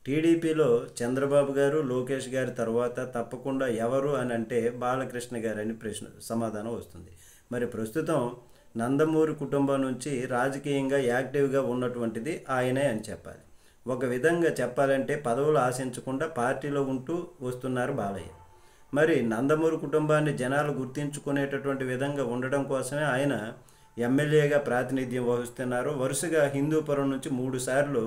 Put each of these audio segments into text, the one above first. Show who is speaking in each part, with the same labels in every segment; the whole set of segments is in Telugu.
Speaker 1: టీడీపీలో చంద్రబాబు గారు, లోకేష్ గారి తర్వాత తప్పకుండా ఎవరు అని అంటే బాలకృష్ణ గారని సమాధానం వస్తుంది. మరి ప్రస్తుతం నందమూరి కుటుంబం నుంచి రాజకీయంగా యాక్టివ్గా ఉన్నటువంటిది ఆయనే అని చెప్పాలి. ఒక విధంగా చెప్పాలంటే పదవులు ఆశించకుండా పార్టీలో ఉంటూ వస్తున్నారు బాలయ్య. మరి నందమూరి కుటుంబాన్ని జనాలు గుర్తించుకునేటటువంటి విధంగా ఉండడం కోసమే ఆయన ఎమ్మెల్యేగా ప్రాతినిధ్యం వహిస్తున్నారు. వరుసగా హిందూపురం నుంచి 3 సార్లు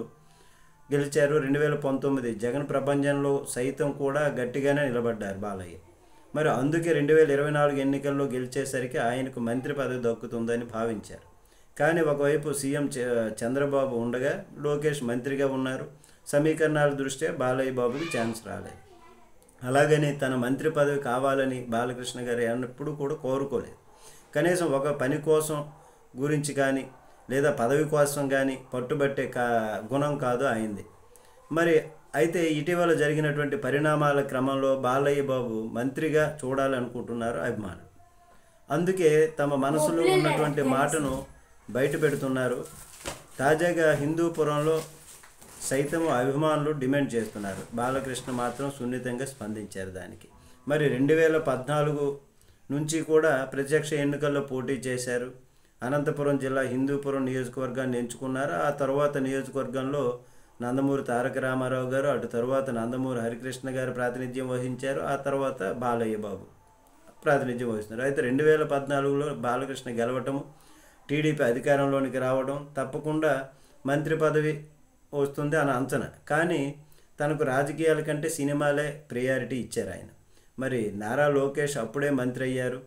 Speaker 1: గెలిచారు. 2019 జగన్ ప్రపంచంలో సైతం కూడా గట్టిగానే నిలబడ్డారు బాలయ్య. మరి అందుకే 2024 ఎన్నికల్లో గెలిచేసరికి ఆయనకు మంత్రి పదవి దక్కుతుందని భావించారు. కానీ ఒకవైపు సీఎం చంద్రబాబు ఉండగా లోకేష్ మంత్రిగా ఉన్నారు. సమీకరణాల దృష్ట్యా బాలయ్య బాబుకి ఛాన్స్ రాలేదు. అలాగని తన మంత్రి పదవి కావాలని బాలకృష్ణ గారు ఎన్నప్పుడు కూడా కోరుకోలేదు. కనీసం ఒక పని కోసం గురించి కానీ లేదా పదవి కోసం కానీ పట్టుబట్టే గుణం కాదు ఆయనది. మరి అయితే ఇటీవల జరిగినటువంటి పరిణామాల క్రమంలో బాలయ్య బాబు మంత్రిగా చూడాలనుకుంటున్నారు అభిమానులు. అందుకే తమ మనసులో ఉన్నటువంటి మాటను బయట పెడుతున్నారు. తాజాగా హిందూపురంలో సైతం అభిమానులు డిమాండ్ చేస్తున్నారు. బాలకృష్ణ మాత్రం సున్నితంగా స్పందించారు దానికి. మరి 2014 నుంచి కూడా ప్రత్యక్ష ఎన్నికల్లో పోటీ చేశారు. అనంతపురం జిల్లా హిందూపురం నియోజకవర్గాన్ని ఎంచుకున్నారు. ఆ తర్వాత నియోజకవర్గంలో నందమూరి తారక రామారావు గారు, అటు తర్వాత నందమూరి హరికృష్ణ గారు ప్రాతినిధ్యం వహించారు. ఆ తర్వాత బాలయ్య బాబు ప్రాతినిధ్యం వహిస్తున్నారు. అయితే 2014లో బాలకృష్ణ గెలవటము, టీడీపీ అధికారంలోనికి రావడం, తప్పకుండా మంత్రి పదవి వస్తుంది అని అంచనా. కానీ తనకు రాజకీయాల కంటే సినిమాలే ప్రయారిటీ ఇచ్చారు ఆయన. మరి నారా లోకేష్ అప్పుడే మంత్రి అయ్యారు.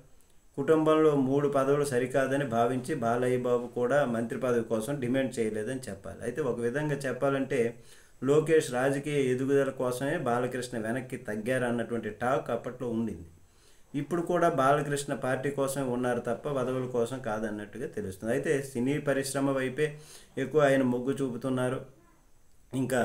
Speaker 1: కుటుంబంలో 3 పదవులు సరికాదని భావించి బాలయ్య బాబు కూడా మంత్రి పదవి కోసం డిమాండ్ చేయలేదని చెప్పాలి. అయితే ఒక విధంగా చెప్పాలంటే లోకేష్ రాజకీయ ఎదుగుదల కోసమే బాలకృష్ణ వెనక్కి తగ్గారన్నటువంటి టాక్ అప్పట్లో ఉండింది. ఇప్పుడు కూడా బాలకృష్ణ పార్టీ కోసమే ఉన్నారు తప్ప పదవుల కోసం కాదన్నట్టుగా తెలుస్తుంది. అయితే సినీ పరిశ్రమ వైపే ఎక్కువ ఆయన మొగ్గు చూపుతున్నారు. ఇంకా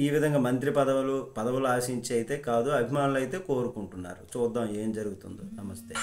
Speaker 1: ఈ విధంగా మంత్రి పదవులు ఆశించి అయితే కాదు, అభిమానులు అయితే కోరుకుంటున్నారు. చూద్దాం ఏం జరుగుతుందో. నమస్తే.